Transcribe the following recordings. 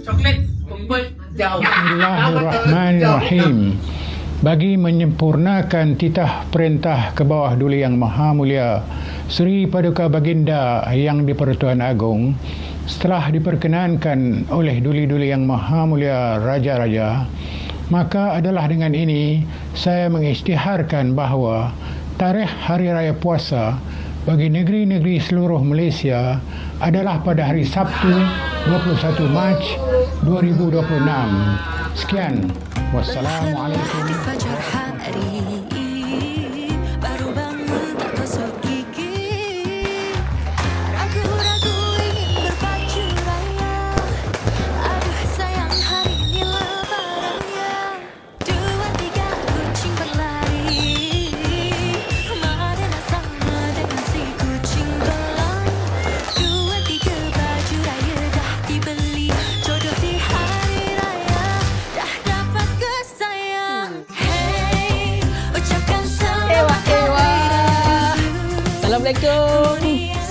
Coklat. Kumpul. Jauh. Bismillahirrahmanirrahim. Bagi menyempurnakan titah perintah ke bawah Duli Yang Maha Mulia Seri Paduka Baginda Yang di-Pertuan Agong, setelah diperkenankan oleh Duli-Duli Yang Maha Mulia Raja-Raja, maka adalah dengan ini saya mengisytiharkan bahawa tarikh Hari Raya Puasa bagi negeri-negeri seluruh Malaysia adalah pada hari Sabtu 21 Mac 2026. Sekian. Wassalamualaikum. Assalamualaikum.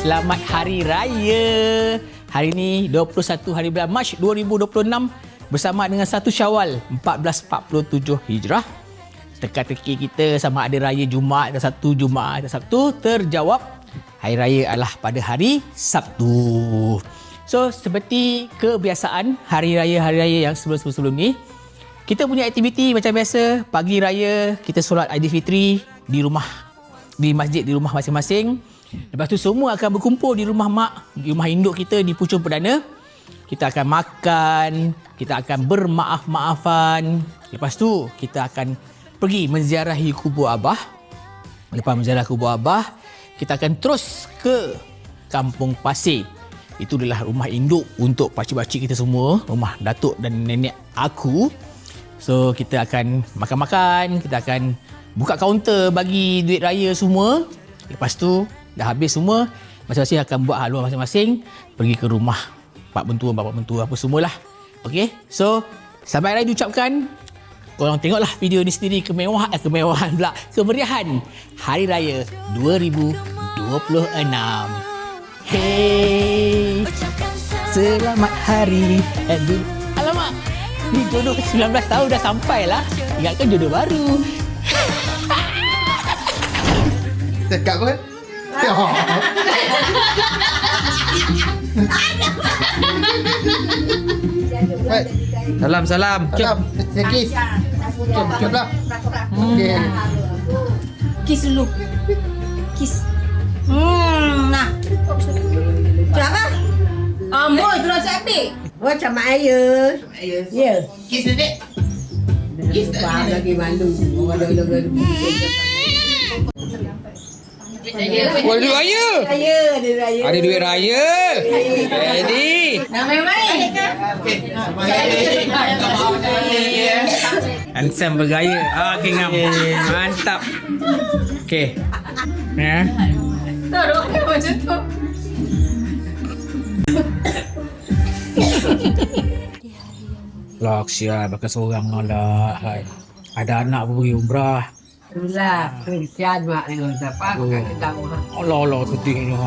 Selamat Hari Raya. Hari ini 21 hari bulan Mac 2026 bersama dengan 1 Syawal 1447 Hijrah. Teka-teki kita sama ada raya Jumaat dan Sabtu terjawab. Hari raya adalah pada hari Sabtu. So seperti kebiasaan hari raya yang sebelum-sebelum ni, kita punya aktiviti macam biasa. Pagi raya kita solat Aidilfitri di rumah, di masjid di rumah masing-masing. Lepas tu semua akan berkumpul di rumah mak, di rumah induk kita di Puchong Perdana. Kita akan makan, kita akan bermaaf-maafan. Lepas tu kita akan pergi menziarahi kubur Abah. Lepas menziarah kubur Abah, kita akan terus ke Kampung Pasir. Itu adalah rumah induk untuk pakcik-pakcik kita semua, rumah datuk dan nenek aku. So kita akan makan-makan, kita akan buka kaunter bagi duit raya semua. Lepas tu dah habis semua, masing-masing akan buat haluan masing-masing, pergi ke rumah pak mentua, bapak mentua, apa semualah. Okey, so selamat raya diucapkan. Korang tengoklah video ni sendiri, kemewahan pula, kemeriahan Hari Raya 2026. Hey, selamat hari. Alamak, ni jodoh 19 tahun dah sampai lah. Ingatkan jodoh baru. Cakap pun. Salam. Salam. Kiss. Jom lah. Okey. Kiss dulu. Kiss. Nah. Siapa? Amboi, tu rasa ambil. Oh, sama ayah. Ya. Kiss Dedek. Kiss lagi malu. Oh, duit raya. Ada raya. Ada duit raya. Jadi. Nak main-main? Handsome bergaya. Okey, ngam. Mantap. Okey. Ya. Taruh macam tu. Lok sial, bakal seorang lah. Ada anak pun pergi umrah. Itulah, Kristian mak ni siapa kat kita rumah. Allah sedihnya.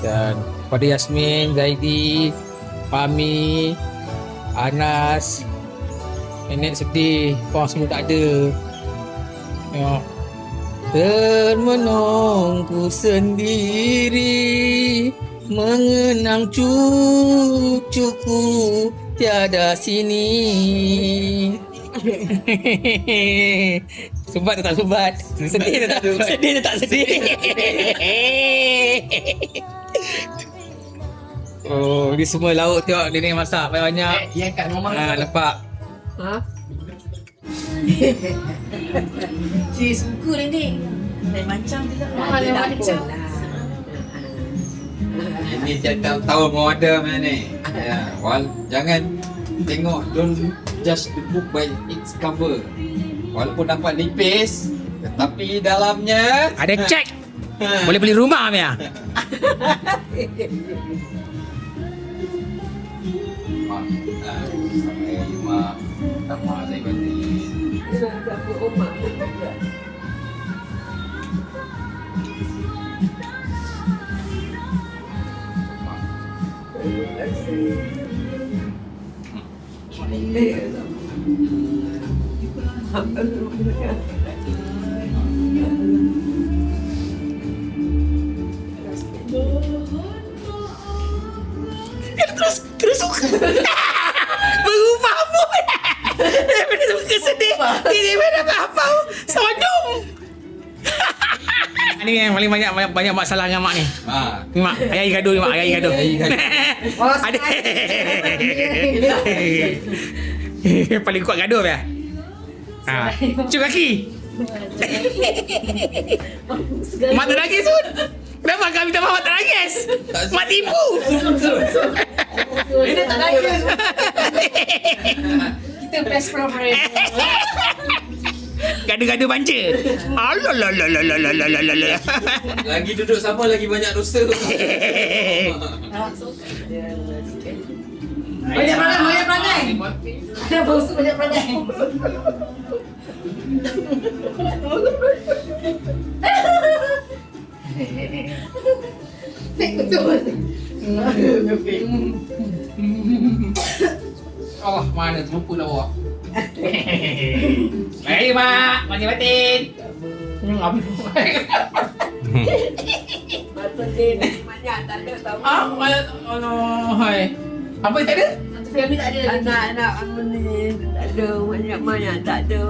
Dan pada Yasmin, Zaidi, Fahmi, Anas, nenek sedih, korang semua tak ada. Ya. Termenungku sendiri, mengenang cucuku tiada sini. Subat atau tak subat? Sedih atau tak subat? Sedih atau tak sedih? Oh, ni semua lauk tengok dia ni masak banyak-banyak. Yang kat rumah. Nampak. Ha? Si suku ni. Lain macam juga. Lain macam. Ini cakap tahu model mana ni. Ya, jangan tengok, don't judge the book by its cover. Walaupun dapat nipis, tetapi dalamnya Ada cek. Boleh beli rumah Mia. Mak, sampai mak, tak mak saya berhenti. Terus suka. Berubah pun. Daripada suka sedih. Tiba-tiba apa? Sodom. Ini yang paling banyak masalah dengan mak ni. Ni mak, ayah gaduh ni mak, ayah gaduh. Ada. Paling kuat gaduh ya. Cuk kaki. Mak tak nangis pun. Kenapa kami tak mahu tak nangis? Mak tipu. Dia tak nangis. Kita best friend. Gaduh-gaduh manja. Alalalalalalalala. Lagi duduk sama lagi banyak dosa. Banyak perangai. Ada bos banyak perangai. Allah, mana terlupa lah awak. Mari mak, mari batin. Batin banyak tak ada tahu. Oh, hai. Apa yang tak ada? Satu family tak ada lagi. Anak-anak ni tak ada, banyak-banyak tak ada.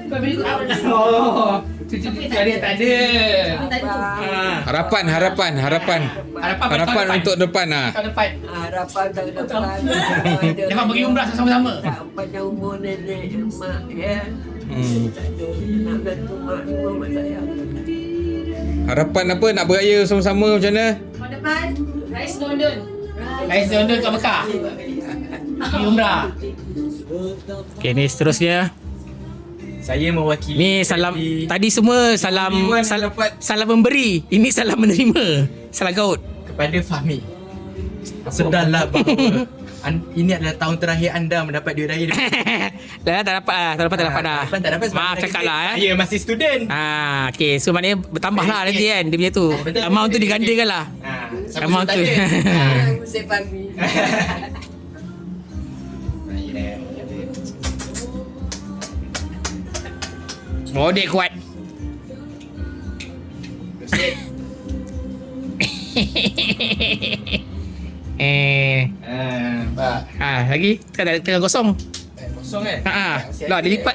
Family kau awal dah. Oh, cucu ada yang tak ada. Tak ada. Harapan untuk depan lah. Tahun depan. Harapan tak depan. Dapat pergi umrah sama-sama. Tak panjang umur nenek, mak ya. Tak ada. Nak bantu mak dua mak saya. Harapan apa nak beraya sama-sama macam mana? Tahun depan Rais London. Ais London kat Mekah. Pergi umrah. Okay, ni seterusnya. Saya mewakili. Ni salam tadi semua salam memberi. Ini salam menerima. Salam gaut. Kepada Fahmi. Sedarlah bahawa ini adalah tahun terakhir anda mendapat duit raya. Dah tak dapat dah. Tahun lepas tak dapat dah. Tak dapat sebab Maaf cakap lah Saya masih student. Okay, so maknanya bertambah lah nanti kan dia punya tu. Betul. Amount tu digandakan lah. Siapa Amount tu. Saya pagi. Oh, dek kuat. Lagi tengah kosong. Kosong kan? Lah lipat.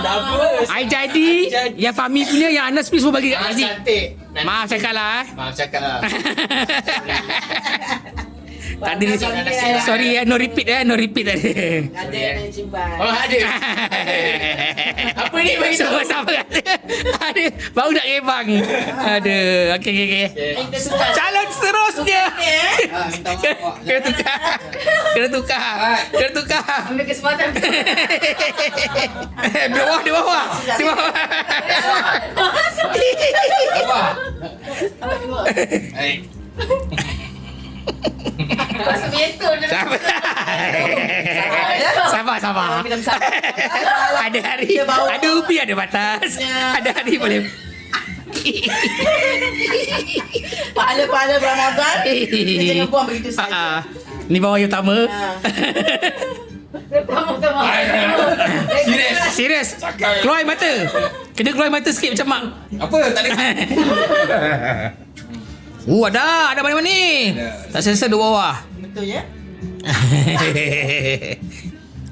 Dah apa? I jadi yang Fahmi punya yang Anas please semua bagi kat Aziz. Cantik. Maaf cakap lah. Maaf cakap lah. Tak ada. Sorry no repeat tadi. Ada yang simpan. Oh ada. Apa ni bagi tahu? Sama kata. Ada baru nak rebang. Ada. Okey. Calon seterusnya. Kena tukar. Ambil kesempatan. Di bawah. Masuk betul dia. Sabar. Ada hari ada ubi ada batas. Ada hari boleh. Pahala Ramadan. Kita jangan buang begitu saja. Ni bawah yang utama. Pertama. Serius. Keluar air mata. Kena keluar air mata sikit macam mak. Apa? Tak ada. Ada mana-mana ni. Tak selesai dua bawah. Betul ya?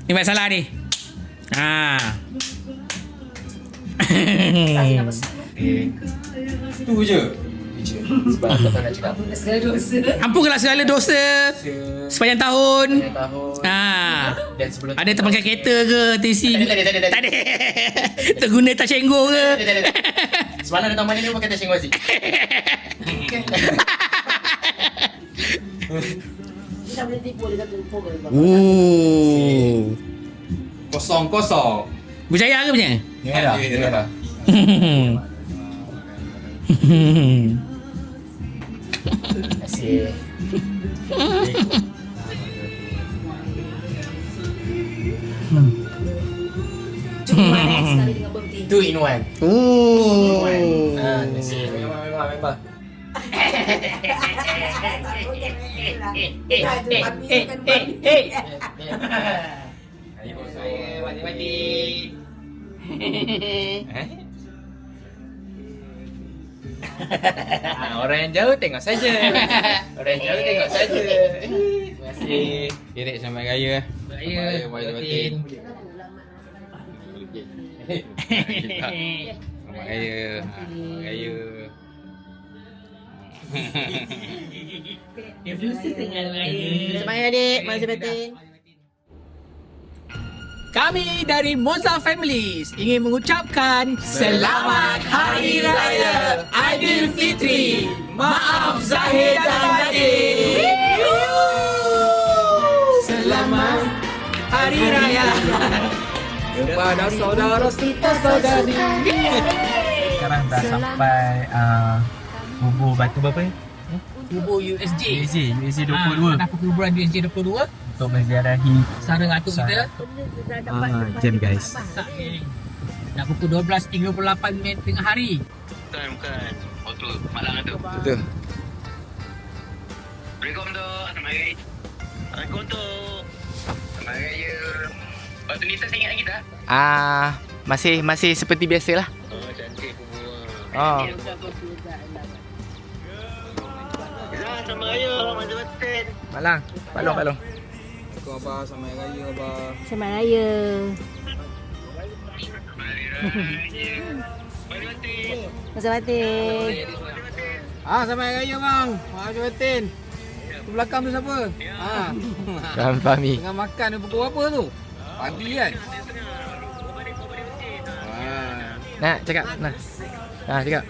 Ni masalah ni. Tu je. Sebab aku tak nak cakap. Segala dosa. Ampunkanlah segala dosa sepanjang tahun. Dan sebelum Ada terpakai kereta ke TC? Tak ada. Tak ada. Terguna tak cenggol ke? Tak ada. Semalam datang mana ni pakai tas cingguasi. Kita boleh tipu dia kata lupa ke. Kosong. Berjaya ke punya? Ya dah. Terima kasih. Cuma next kali dengan birthday. 2 in 1. Terima kasih. Memang. Ayo saya mati-mati. Orang yang jauh tengok saja. Orang yang jauh tengok saja. Terima kasih. Kirik selamat raya. Raya batin. Selamat raya. Selamat raya. Semangat adik, masih batin. Kami dari Moza Families ingin mengucapkan Selamat Hari Raya Aidilfitri. Maaf zahir dan batin. Selamat Hari Raya kepada saudara kita saudari. Sekarang dah sampai bubur batu berapa ni? Bubur USJ. USJ 22 Kenapa kuburan USJ 22? untuk menziarahi Sarang atuk kita. jam guys. Masak ni. Dah pukul 12.38 minit tengah hari. Bukan. Waktu malam tu. Betul. Assalamualaikum tu. Assalamualaikum tu. Selamat Raya. Waktu Nisa saya ingat lagi tak? Masih seperti biasalah. Oh, cantik bubur. Oh. Selamat Raya. Selamat batin. Malang. Balong. Abah sama raya abah. Selamat Raya. Masih batin. Selamat Raya bang. Masih batin. Tu belakang tu siapa? Jangan Fahmi. Tengah makan ni pukul berapa tu? Pagi kan? Nak cakap. Nah. Cakap.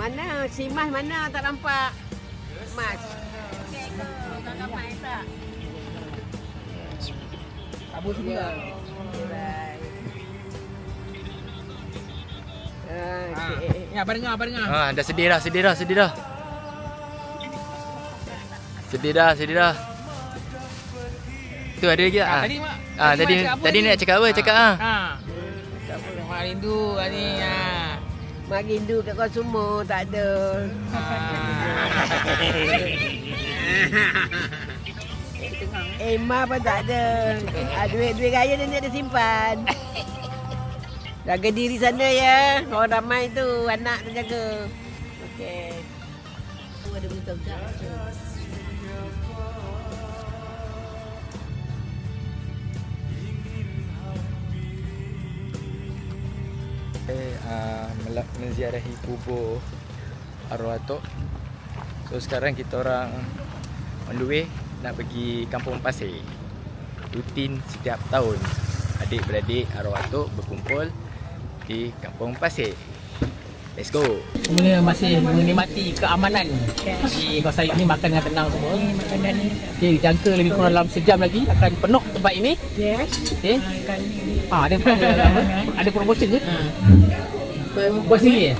Mana si Mas mana tak nampak? Mas. Abu semua. Ya, apa dengar? Dah sedih dah. Sedih dah. Tu ada lagi tak? Tadi mak. Tadi nak cakap apa? Cakap Tak apa, mak rindu ni. Mak rindu kat kau semua tak ada. Mak pun tak ada. Duit raya dia ada simpan. Jaga diri sana ya. Orang ramai tu, anak tu jaga. Okey. Ada betul tak? menziarahi kubur arwah atuk. So sekarang kita orang on the way nak pergi Kampung Pasir. Rutin setiap tahun adik-beradik arwah atuk berkumpul di Kampung Pasir. Let's go. Semua masih menikmati keamanan di kawasan ini, makan dengan tenang semua. Okey, jangka lebih kurang dalam sejam lagi akan penuh tempat ini. Yes. Okey. Ada promotion ke? Buat sendiri.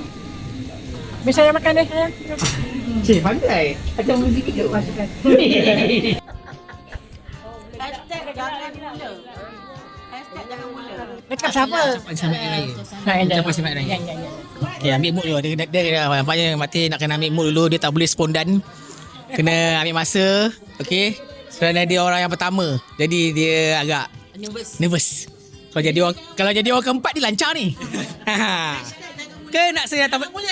Biar saya makan deh. Cik, pandai. Macam muzik ke? Dekat siapa? Selamat Raya. Ucapan selamat Raya. Okay, ambil mood dulu. Dia nampaknya Mati nak kena ambil mood dulu. Dia tak boleh spontan. Kena ambil masa. Okay. Kerana dia orang yang pertama. Jadi dia agak nervous. Kalau jadi orang keempat dia lancar ni. Ke nak saya datang balik?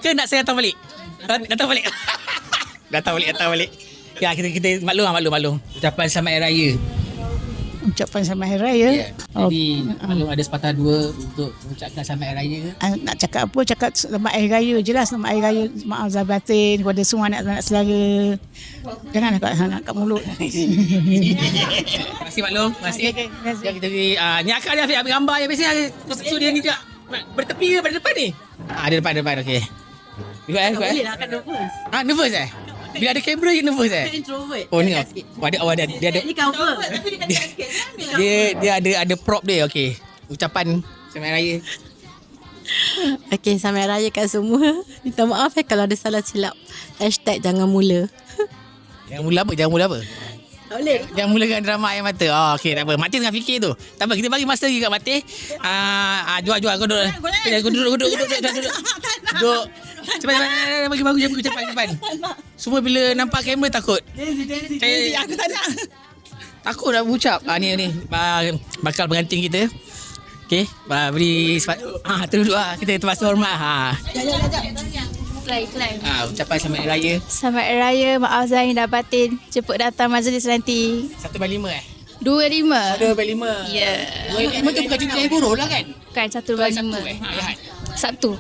Ke nak saya datang balik? Datang balik. Ya, kita maklum. Ucapan selamat Raya. Ucapan selamat Hari Raya. Jadi maklum ada sepatah dua untuk mengucapkan selamat Hari Raya ke? Nak cakap apa? Cakap selamat Hari Raya. Jelas selamat Hari Raya. Maaf zahir batin kepada semua anak-anak saudara. Jangan kat mulut. Terima kasih maklum. Terima kasih. Yang kita ni akak dia ambil gambar yang biasanya so dia ni juga bertepi ke pada depan ni? Ada depan okey. Juga Boleh lah, akan nervous. Nervous Bila ada kamera je nervous Introvert. Oh ni dia ada Ini cover. dia ada prop dia. Okey. Ucapan selamat raya. Okey, selamat raya kat semua. Minta maaf kalau ada salah silap. #jangan mula. Jangan mula apa? Tak boleh. Jangan mula dengan drama air mata. Okey, tak apa. Mati tengah fikir tu. Tak apa, kita bagi masa lagi kat Mati. Jual kau duduk. Kau duduk. Duduk. Cepat. Bagi bagus cepat. Semua bila nampak kamera takut. Aku tak nak. Takut nak ucap. Ni bakal pengantin kita. Okey, beri terus duduk kita terpaksa hormat. Ucapan selamat hari raya. Selamat hari raya, maaf Zahir dan batin. Cepat datang majlis nanti. 1/5 2/5. 2/5. Ya. 2/5 tu bukan cuti hari buruh lah kan? Bukan 1/5. Sabtu.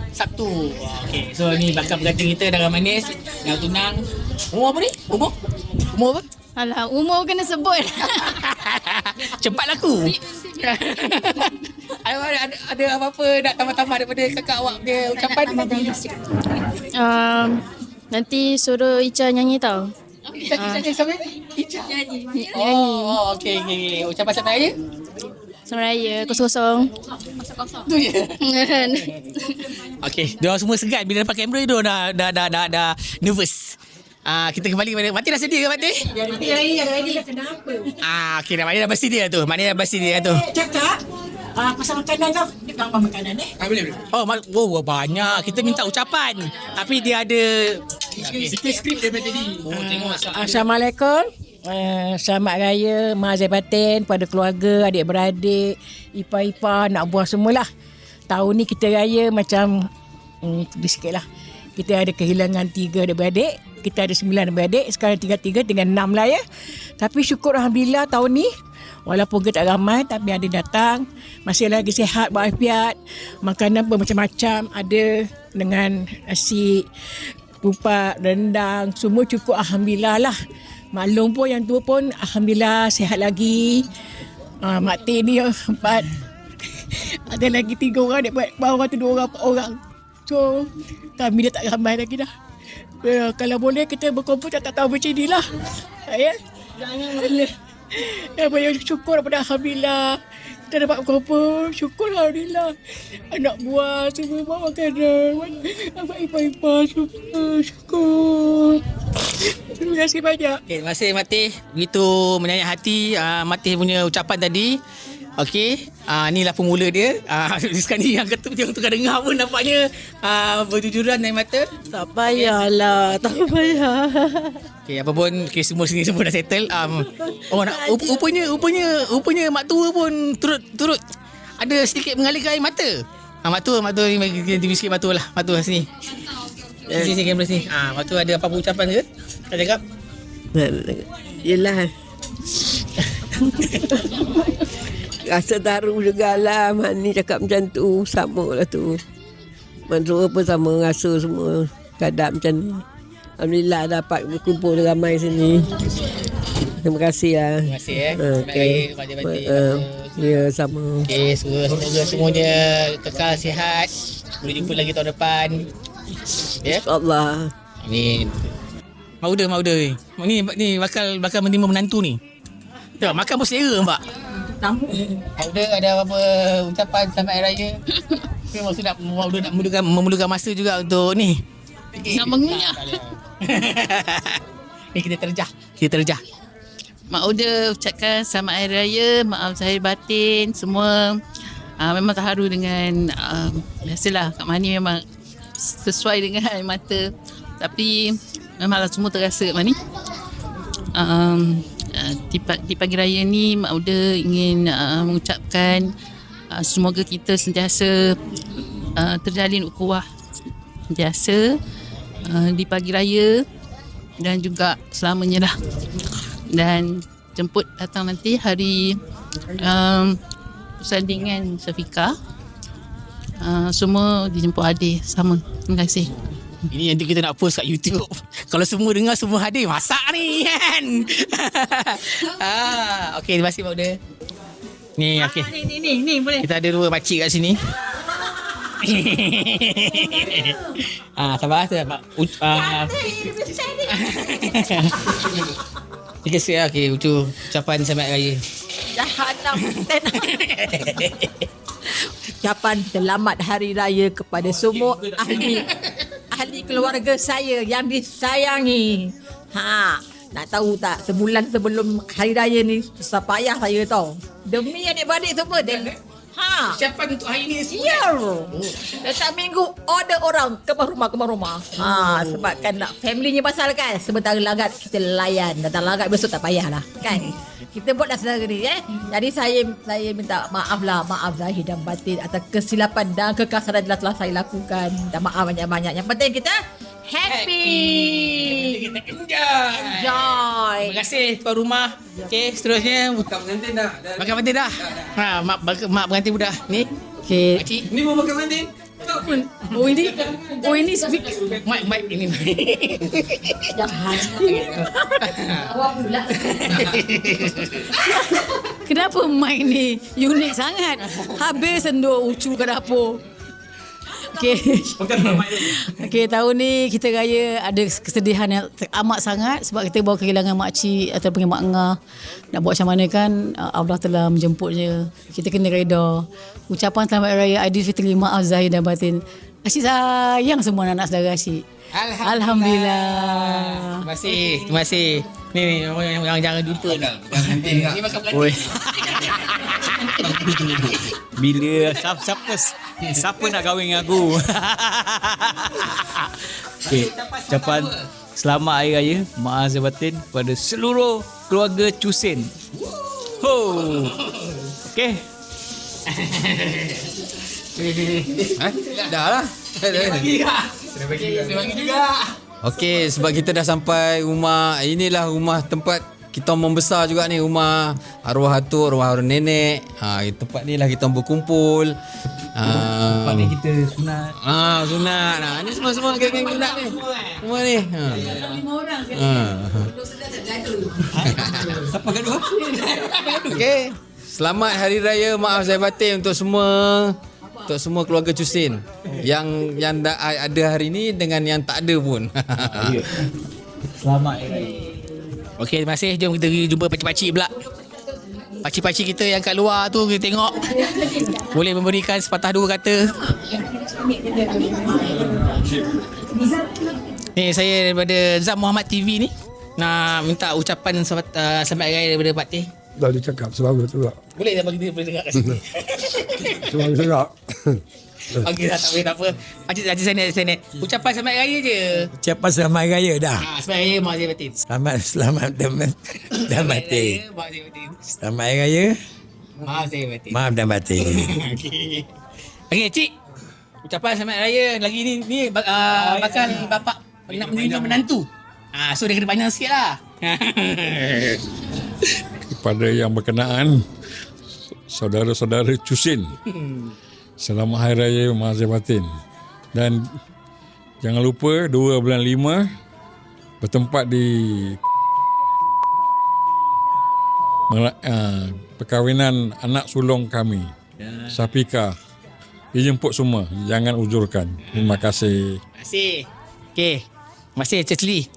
Okey. So ni bakal pengantin kita dah manis, dah tunang. Umur apa ni? Umur apa? Alah, umur kena sebut. Cepat laku. Ada apa-apa nak tambah-tambah daripada kakak awak punya ucapan? Nanti suruh Ica nyanyi tau. Siapa? Ica. Nyanyi. Oh, okey. Ucapan selamat raya? Selamat raya, 00. Tu je. Okey, dia semua segan bila nampak kamera dia dah nervous. Kita kembali kepada Mati dah sedia ke Mati? Lagi dah kenapa? Okey, Mati dah bersedia tu. Cakap pasal makanan kau. Dia gambar makanan Boleh. Banyak. Kita minta ucapan. Tapi dia ada skrip daripada tadi. Tengok. Assalamualaikum. Selamat raya Mak Zai Batin pada keluarga, adik-beradik, ipar-ipar, nak buah semualah. Tahun ni kita raya macam sedih sikit lah. Kita ada kehilangan 3 adik-beradik. Kita ada 9 adik-beradik. Sekarang 3 dengan 6 lah ya. Tapi syukur Alhamdulillah tahun ni walaupun kita tak ramai tapi ada datang. Masih lagi sihat, walafiat. Makanan pun macam-macam. Ada dengan nasi, pupat, rendang. Semua cukup Alhamdulillah lah. Maklum pun yang tua pun Alhamdulillah sihat lagi. Mak Tin ni 4. Ada lagi 3 orang. Bawah tu 2 orang, 4 orang. So kami dah tak ramai lagi dah. Kalau boleh kita berkumpul tak tahu macam ni lah. Ya? Jangan boleh. Banyak syukur pada Alhamdulillah. Kita dapat berkumpul. Syukur Alhamdulillah. Anak buah semua bawa makanan. Abang ipar-ipar syukur. Terima kasih banyak. Terima kasih Mati. Begitu menyayat hati Mati punya ucapan tadi. Okey, inilah pemula dia. Sekarang ni yang tukar dengar pun nampaknya berjujuran dari mata. Tak payahlah, tak payah. Okey, apa pun semua sini semua dah settle. Rupanya mak tua pun turut ada sedikit mengalirkan air mata. Mak tua ni bagi sikit mak tua lah. Mak tua sini. Sini kamera sini. Mak tua ada apa-apa ucapan ke? Nak cakap? Yelah. Rasa taruh jugalah. Mak ni cakap macam tu. Sama lah tu. Maksud apa sama rasa semua. Kadang macam ni. Alhamdulillah dapat berkumpul ramai sini. Terima kasih lah. Terima kasih okay. Ya sama. Okay, semoga semuanya kekal sihat. Boleh jumpa lagi tahun depan. Ya. InsyaAllah. Amin. Mauda. Ni bakal menerima menantu ni. Tengok makan pun selera nampak. Mauda ada apa-apa ucapan selamat hari raya? Maksud nak memerlukan masa juga untuk ni. Nak mengunyah. Ni kita terjah. Mak Uda ucapkan selamat hari raya, maaf zahir batin semua. Memang terharu dengan biasalah Kak Mani memang sesuai dengan air mata. Tapi memanglah semua terasa Kak Mani. Di pagi raya ni Mak Uda ingin mengucapkan semoga kita sentiasa terjalin ukhuwah sentiasa di pagi raya dan juga selamanya lah. Dan jemput datang nanti hari persandingan Syafiqah. Semua dijemput hadir sama. Terima kasih. Ini nanti kita nak post kat YouTube. Kalau semua dengar semua hadir, masak ni kan. Okey, terima kasih Mak Uda. Ni okey. Ni boleh. Kita ada 2 makcik kat sini. Sabar Pak. Okey, ucapan selamat raya. Jahanam. Ucapan selamat hari raya kepada semua ahli keluarga saya yang disayangi. Nak tahu tak, sebulan sebelum hari raya ni susah payah saya tau. Demi adik-beradik semua. Siapa untuk hari ni semua? Ya. Setiap minggu order orang ke rumah. Sebab kan nak family-nya pasal kan. Sebentar lagat kita layan. Datang lagat besok tak payahlah kan. Kita buat dah sendiri Jadi saya minta maaf zahir dan batin atas kesilapan dan kekasaran yang telah saya lakukan. Dan maaf banyak-banyak. Yang penting kita happy. Kita enjoy. Terima kasih tuan rumah. Okey, seterusnya Makan pengantin dah. makan pengantin dah. Mak pengantin budak. Ni. Okey. Pakcik. Ni mau makan pengantin? ini speak. Mic ini. Jangan. Awak pula. Kenapa mic ni unik sangat? Habis senduk ucu ke dapur. Okey, tahun ni kita raya ada kesedihan yang amat sangat sebab kita baru kehilangan makcik ataupun mak ngah. Nak buat macam mana kan, Allah telah menjemputnya. Kita kena reda. Ucapan selamat raya Aidilfitri, maaf zahir dan batin. Asyik sayang semua anak saudara asyik. Alhamdulillah. Terima kasih. Ni yang jangan lupa dah. Ni makan pengantin. Bila siapa nak kahwin dengan aku? Okey, ucapan selamat hari raya maaf zahir batin kepada seluruh keluarga Cusin. Ho. Okey. Dah lah. Terima juga. Okey, sebab kita dah sampai rumah. Inilah rumah tempat kita membesar juga ni, rumah arwah atuk, arwah nenek. Tempat ni lah kita berkumpul. Tempat ni kita sunat. Sunat. Ni semua geng-geng sunat ni. Semua ni. 5 orang kan. Siapa gaduh? Okey. Selamat Hari Raya Maaf Zahir Batin untuk semua keluarga Cusin yang ada hari ni dengan yang tak ada pun. Selamat Hari Raya. Okey, terima kasih. Jom kita pergi jumpa pakcik-pakcik pula. Pakcik-pakcik kita yang kat luar tu, kita tengok. Boleh memberikan sepatah dua kata. Ni saya daripada Zam Muhammad TV ni. Nak minta ucapan selamat Hari Raya daripada Pak Teh. Dah dicakap selamat juga. Boleh tak bagi kita boleh dengar kat sini? Selamat juga. Okey, tak boleh, tak apa. Pakcik Sanet. Ucapan selamat Hari Raya je. Ucapan selamat Hari Raya dah. Selamat Hari Raya Maaf Zahir Batin. Selamat dan batin. Maaf Zahir Batin. Selamat Hari Raya. Maaf Zahir Batin. Maaf dan batin. Okey, cik. Ucapan selamat Hari Raya lagi ni bakal bapak nak menerima menantu. So dia kena panjang sikit lah. Kepada yang berkenaan saudara-saudara Cusin, selamat Hari Raya Maaf Zahir Batin. Dan jangan lupa 2 bulan 5 bertempat di perkahwinan anak sulung kami, Safika. Dijemput semua, jangan ujurkan. Terima kasih. Terima kasih. Okey. Terima kasih Cik Lee.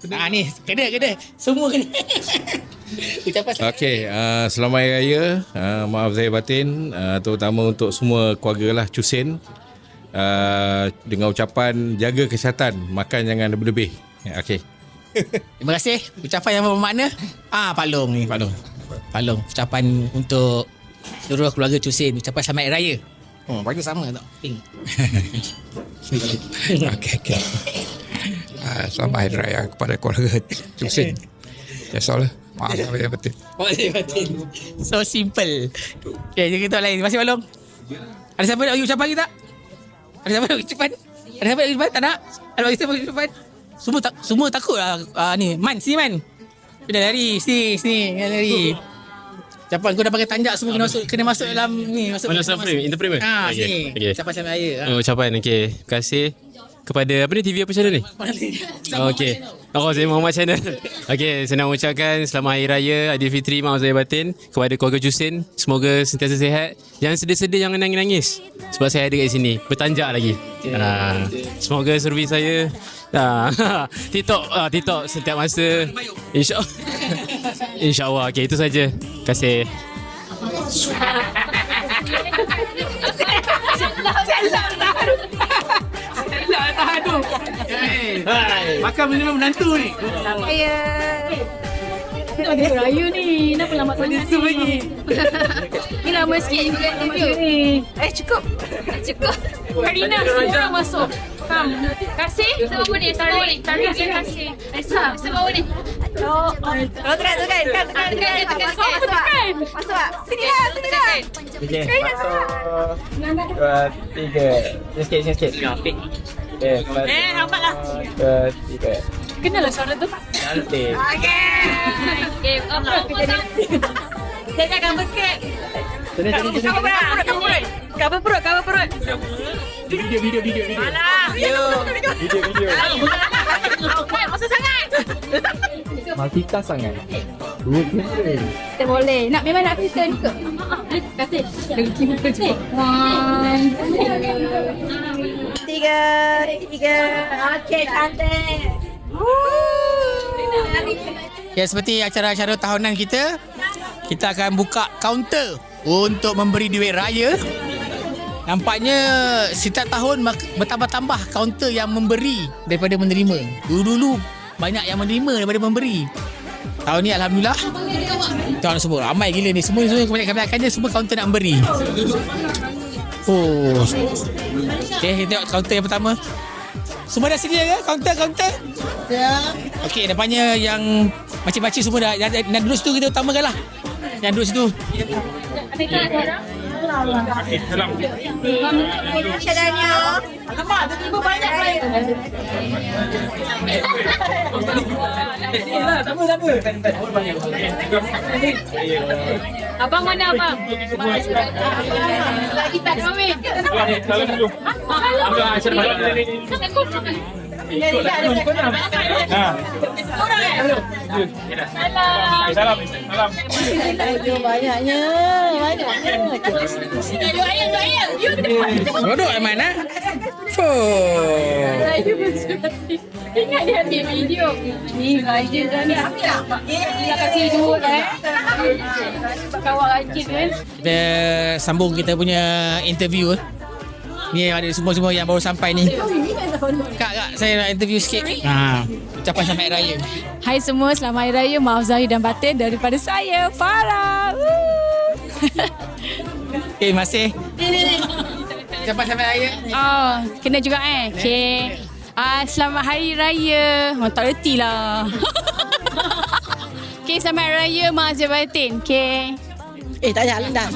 Ni kena. Semua kena. Ucapan Okey, selamat Hari Raya. Maaf Zahir Batin, terutama untuk semua keluarga lah Cusin. Dengan ucapan jaga kesihatan, makan jangan lebih-lebih. Okey. Terima kasih. Ucapan yang bermakna. Pak Long ni, Pak Long. Ucapan untuk seluruh keluarga Cusin. Ucapan selamat Hari Raya. Bagi sama tak? Pink. Okey. Selamat Hari Raya kepada keluarga Cusin. That's all. Maaf Zahir Batin. Maaf Zahir Batin. So simple. Okay, jadi kita lain. Terima kasih Pak Long. Ada siapa nak bagi ucapan kita? Ada siapa nak bagi ucapan? Tak nak? Ada bagi siapa bagi ucapan? Semua takut lah. Ni, Man, sini Man. Dia lari, sini, lari. Ucapan kau dah pakai tanjak semua kena masuk dalam ni, masuk frame, in the frame. Sini. Ucapan selamat raya. Ucapan okey. Terima kasih kepada apa ni, TV apa channel ni? Okey. Saya Muhammad Channel. Okey, saya nak mengucapkan selamat Hari Raya Aidilfitri Maaf Zahir Batin kepada keluarga Cusin. Semoga sentiasa sihat. Jangan sedih-sedih, jangan nangis-nangis. Sebab saya ada kat sini, bertanjak lagi. Semoga servis saya TikTok setiap masa. InsyaAllah. Okey, itu saja. Terima kasih. Makan minum menantu ni. Kita lagi beraya ni. Kenapa lambat sangat ni? Ni lama sikit juga interview. Cukup. Karina, semua orang masuk. Kasih. Sebab ni. Tarik kasih. Sebab ni. Kalau tekan. Masuk. Sini lah. Okay. 1, 2, 3. Sikit. Nampak lah. 2, 3. Kenal lah suara tu. Cantik. Okay, apa kita ni? Saya gambar sikit. Cover perut. Video. Alah. Video. Masa sangat. Multitask sangat. 2 kamera. Kita boleh. Memang nak filter ni ke? Kasih. Kasih. 1, 2, 3. Okey, cantik. Ya, seperti acara-acara tahunan kita akan buka kaunter untuk memberi duit raya. Nampaknya setiap tahun bertambah-tambah kaunter yang memberi daripada menerima. Dulu banyak yang menerima daripada memberi. Tahun ni alhamdulillah tuan semua ramai gila ni. Semua kebanyakannya semua kaunter nak memberi. Okay, kita tengok kaunter yang pertama. Semua dah sedia ke kaunter? Ya. Okey, depannya yang makcik-makcik semua dah duduk situ, kita utamakanlah. Yang duduk situ. Abang mana abang? Lagi tak kahwin. Salam dulu. Salam. Banyaknya. Duduk di mana? Ingat dia ambil video. Ni rajin dah ni. Dia kasih duit kawan rajin kan. Kita sambung kita punya interview. Ni ada semua yang baru sampai ni. Kak, saya nak interview sikit. Ucapan selamat hari raya. Hai semua, selamat hari raya. Maaf zahir dan batin daripada saya, Farah. Okay, masih. Ucapan selamat hari raya. Kena juga Okay. Selamat hari raya. Tak reti lah. Okay, selamat hari raya. Maaf zahir batin. Okay. Tak payah dah.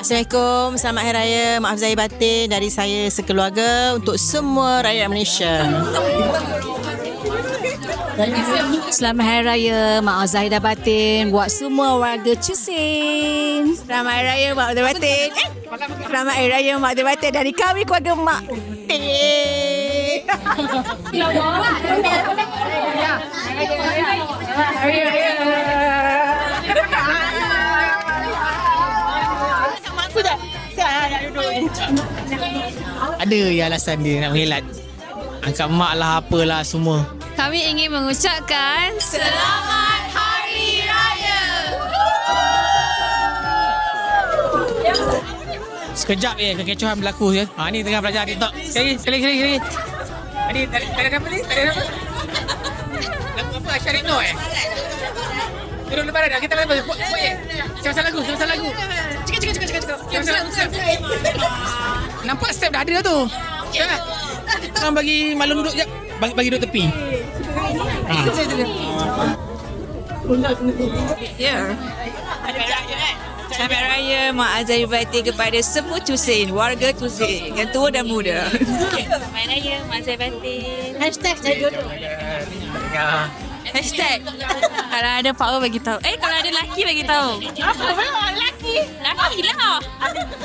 Assalamualaikum, selamat hari raya. Maaf zahir batin dari saya sekeluarga untuk semua rakyat Malaysia. Selamat hari raya. Maaf zahir dan batin buat semua warga Cusin. Selamat hari raya Mak Zahir Batin. Selamat hari raya Mak Zahir Batin dari kami keluarga Mak Tin. Ada yang alasan dia nak mengelat. Angkat mak lah apalah semua. Kami ingin mengucapkan Selamat Hari Raya. Sekejap kekecohan berlaku je. Ni tengah belajar TikTok. Sekali. Ni tak ada apa ni? Tak ada apa? Lagu apa? Syarino Turun lebaran dah. Kita main apa? Macam lagu. Cik. Nampak step dah ada tu. Jangan bagi malu duduk jap. Bagi duduk tepi. Selamat Raya Mak Zahir Batin kepada semua Cusin, warga Cusin, yang tua dan muda. Selamat Raya Mak Zahir Batin. Hashtag saya jodoh. Hashtag. Kalau ada power bagi tahu. Kalau ada lelaki bagi tahu. Apa? Lelaki? Lelaki lah.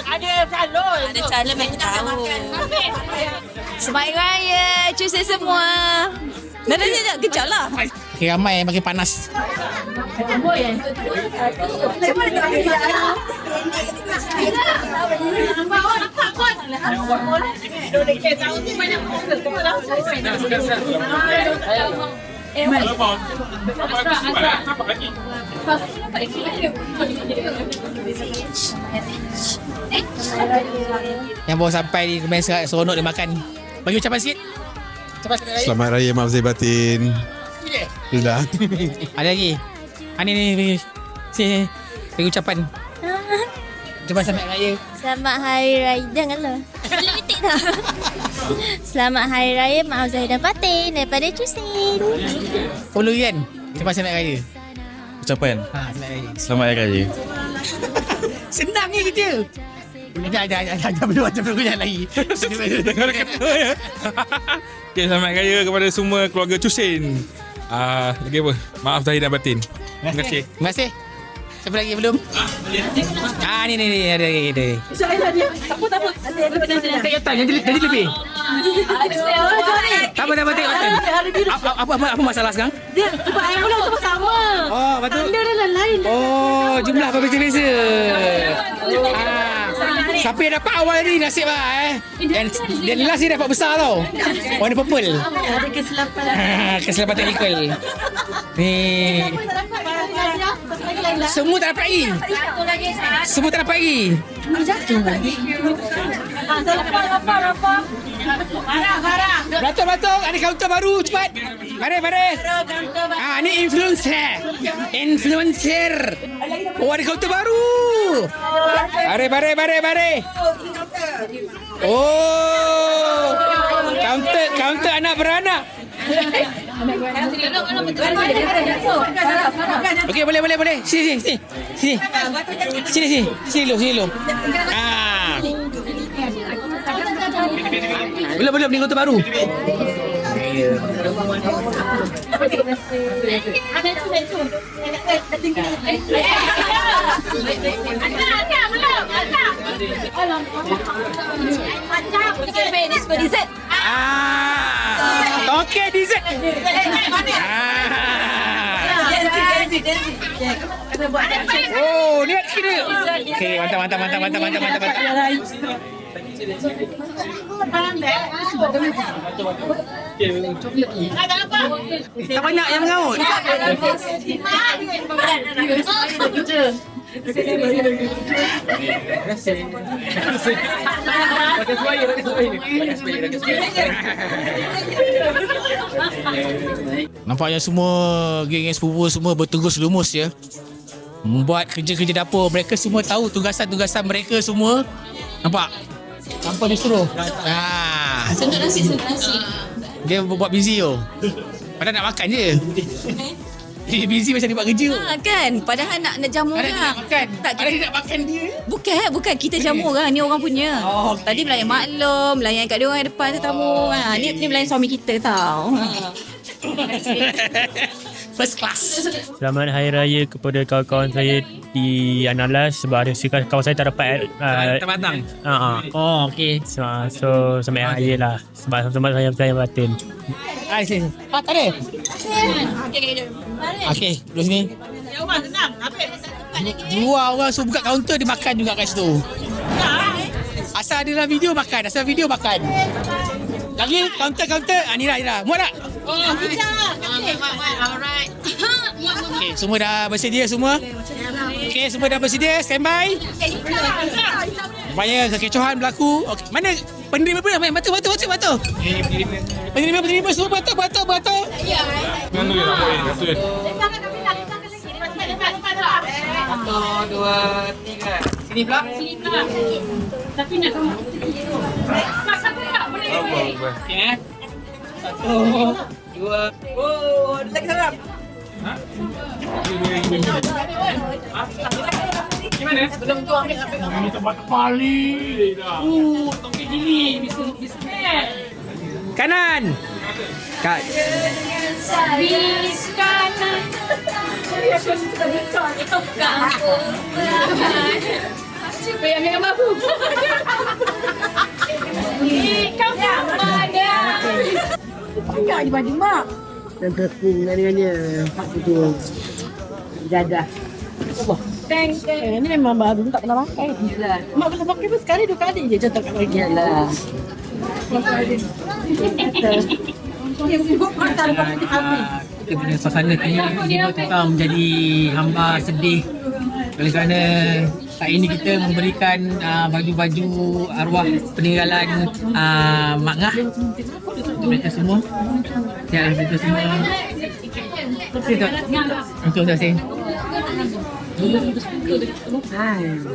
Ada calon. Ada calon bagi tahu. Selamat Hari Raya Cusin semua. Dah kejap lah. Okay, ramai makin panas. Yang baru sampai ni kemarin seronok dia makan. Bagi ucapan sikit. Selamat Raya Mak Zahir Batin. Sudah. Ada lagi? Ni. Sini. Bagi ucapan. Ucapan selamat raya. Selamat Hari Raya. Janganlah. Boleh ketik tak? Selamat Hari Raya Mak Zahidah Batin daripada Cusin. Follow kan? Ucapan selamat raya. Ucapan. Selamat raya. Selamat Hari Raya. Senang ni kerja. Jangan belum jangan lagi. Okay, selamat raya kepada semua keluarga Cusin. Lagi apa? Maaf zahir dan batin. Terima kasih. Terima kasih. Siapa lagi belum? Ni ada. Tak apa. Tengok Yotan jadi lebih. Tak apa tengok Yotan. Apa masalah sekarang? Dia sebab ayam bulan sama-sama. Oh, betul. Tanda dia lain. Oh, jumlah berbeza-beza. Siapa yang dapat awal ni nasib lah Dan last ni dapat besar tau. Warna purple. Ada kesilapan. Kesilapan teknikal. Ni. Semua tak dapat lagi. Rafa. Beratung. Ada kaunter baru. Cepat. Mari. Ni influencer. Oh, ada kaunter baru. Mari. Oh. Kaunter anak beranak. Okey, boleh. Sini. Sini dulu. Belum ni kaunter baru. Okey, dessert. Oh, lihat sini. Okey, mantap. Tak banyak yang mengaut. Nampaknya semua geng sepupu semua bertugas lumus ya. Membuat kerja-kerja dapur. Mereka semua tahu tugasan-tugasan mereka semua. Nampak? Tanpa disuruh. Senang nasi. Dia buat busy tu. Padahal nak makan je. Dia busy macam dia buat kerja. Kan? Padahal nak jamu orang. Nak makan. Padahal dia nak makan dia. Bukan kita jamu orang. Ni orang punya. Tadi melayan maklum, melayan kat dia orang depan tetamu. Ni melayan suami kita tau. First class. Selamat Hari Raya kepada kawan-kawan saya di Analas sebab ada kawan saya tak dapat Terbatang. Oh, okey. So selamat Hari Raya lah. Sebab saya batin. Sini. Tak ada. Okey, duduk sini. Ya Umar, senang. Dua orang suruh buka kaunter, dia makan juga kat situ. Asal ada dalam video makan. Lagi kaunter. Ni dah. Muat tak? Oh, tidak. Alright. Okay, semua dah bersedia semua? Okay, semua dah bersedia. Stand by. Rupanya kekecohan berlaku. Okay. Mana penerima pun? Batu. Penerima semua batu. 1, 2, 3. Sini pula. Tapi nak kamu. Okay. 1, 2. Oh, ada lagi sarap. Gimana? Belum tu ambil ini tempat kepali. Tongki gini. Bismillah. Kanan. Kat. Bis kanan. Cuba yang memang mampu. Kau tak ada. Banyak je baju mak. Dan terkung dengan Pak tu jadah. Thank you. Ini memang baru tak pernah pakai. Yalah. Mak pernah pakai pun sekali 2 kali je jatuh kat bagi. Yalah. Kita punya suasana tiba tukar menjadi hamba sedih kerana saat ini kita memberikan baju-baju arwah peninggalan Mak Ngah untuk mereka semua. Ya, mereka semua. Untuk terima kasih.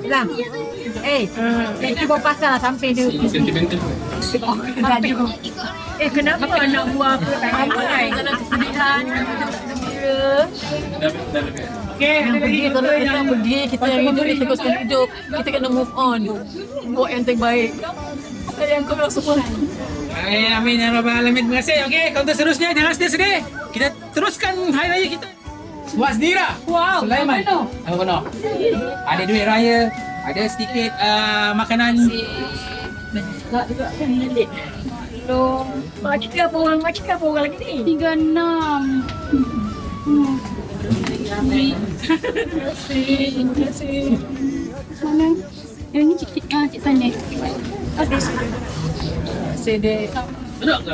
Lang. Itu bawa pasal lah sampai dia. Kenapa nak buat ramai? Kesedihan, gembira. Kalau kita pergi, kita hidup, kita teruskan hidup. Kita kena move on. Buat yang terbaik. Yang kau bilang semua. Amin ya rabbal alamin. Terima kasih. Okey, kaunter seterusnya jangan sedih-sedih. Kita teruskan hari raya kita. Buat sendiri lah. Wow, Sulaiman. Apa penuh? Ada duit raya, ada sedikit makanan. Tak juga kan milik. Hello. Macam apa orang lagi ni? 36. Terima kasih. Mana? Yang ni cik Tanya. Habis. Sedek. Duduk ke?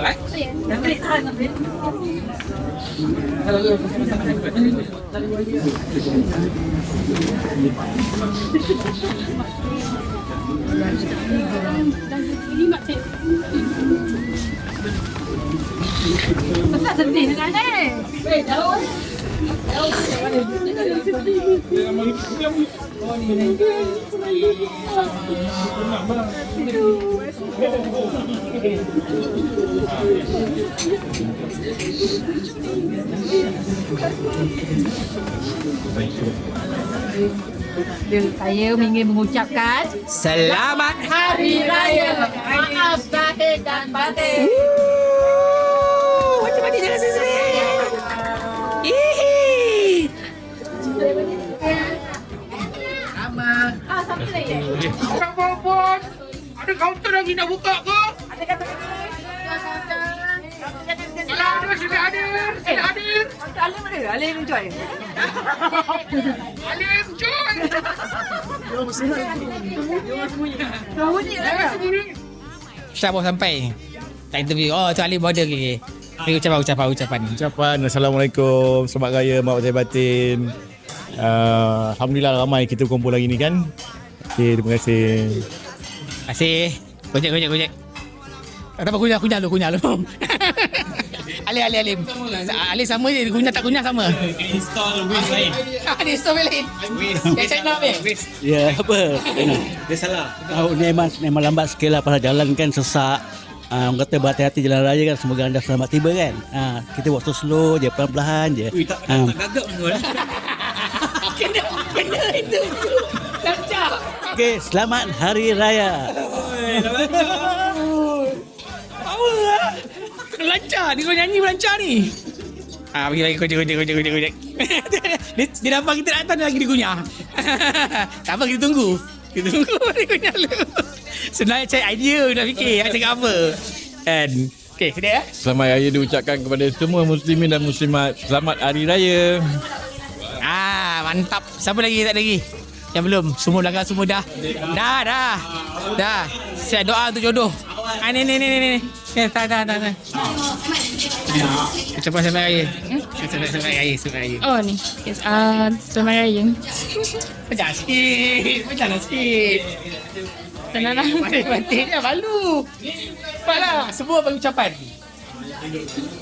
Pasal sedih dengan ni. Jauh. Saya ingin mengucapkan Selamat Hari Raya. Maaf zahir dan batin. Macam mana jangan sedih. Sampai lagi. Abang, ada kaunter lagi nak buka ke? Ada kata Sudah ada. Alim ada? Alim enjoy. Alim join. Syah baru sampai. Tak interview. Oh, tu Alim border lagi. Beri ucapan. Assalamualaikum. Selamat Raya Mak Zahid Batin. Alhamdulillah ramai kita kumpul lagi ni kan. Okay, terima kasih. Terima kasih. Gojek. Kenapa kunyah lu? Alim. Alim sama je, kunyah tak kunyah sama. Install waste lain. Dia install lain. Dia cek nak habis. Ya, apa? Dia salah. Memang lambat sikit lah pasal jalan kan sesak. Orang kata berhati-hati jalan raya kan, semoga anda selamat tiba kan. Kita buat slow je, pelan-pelan je. Tak gagap pun. Kena itu. Lancar. Okey, selamat Hari Raya. Power lah. Lancar. Dia kau nyanyi lancar ni. Pergi lagi kojek. Dia nampak kita datang lagi dia kunyah. Tak apa, kita tunggu dia kunyah lu. Sebenarnya cari idea nak fikir nak cakap apa. Kan. Okey, sedih ya. Selamat Raya diucapkan kepada semua muslimin dan muslimat. Selamat Hari Raya. Mantap. Siapa lagi? Tak ada lagi? Yang belum? Semua belakang semua dah. Dah. Siap doa untuk jodoh. Ni. Tak. Ucapan selamat raya. Selamat raya. Oh ni. Yes, selamat raya. Pecah sikit. Tenanglah. Batin dia malu. Cepatlah. Semua bagi ucapan.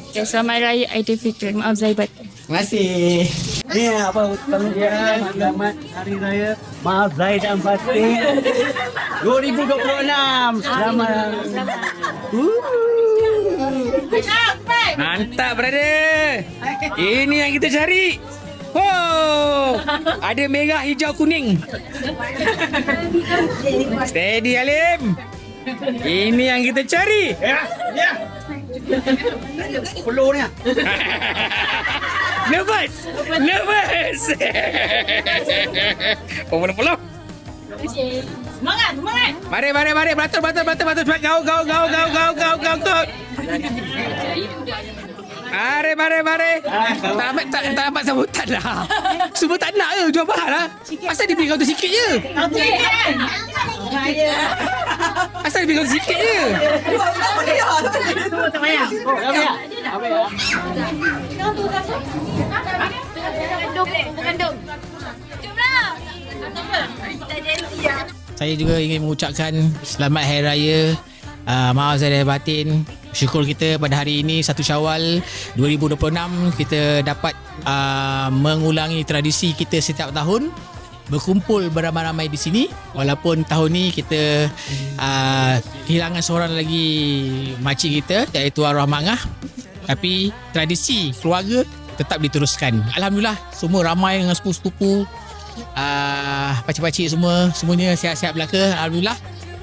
Okay, selamat raya Aidilfitri. Maaf Zahid Batin. Terima kasih. Ni apa pengujian selamat Hari Raya Maaf Zahid dan Batin 2026. Selamat. Mantap, brother. Ini yang kita cari. Ada merah, hijau, kuning. Steady, Alim. Ini yang kita cari. Ya. Peluh ni. Nervous. Peluh. Semangat. Mari. Beratur. Go. Mari. Tak dapat sambutan lah. Semua tak nak ke jual mahal lah. Asal dia beri kau tu sikit je. Asal dia beri kau tu sikit je. Semua tak payah. Mengandung. Jomlah. Saya juga ingin mengucapkan selamat Hari Raya. Maaf Zahid dan Batin. Syukur kita pada hari ini 1 Syawal 2026 kita dapat mengulangi tradisi kita setiap tahun berkumpul beramai-ramai di sini. Walaupun tahun ni kita kehilangan seorang lagi makcik kita, iaitu arwah Mak Ngah, tapi tradisi keluarga tetap diteruskan. Alhamdulillah, semua ramai dengan sepupu-sepupu, pakcik-pakcik semuanya sihat-sihat belaka. Alhamdulillah.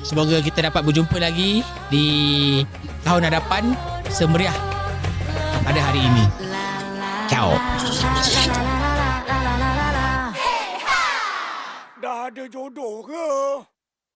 Semoga kita dapat berjumpa lagi di tahun hadapan semeriah pada hari ini. Ciao. Dah ada jodoh ke?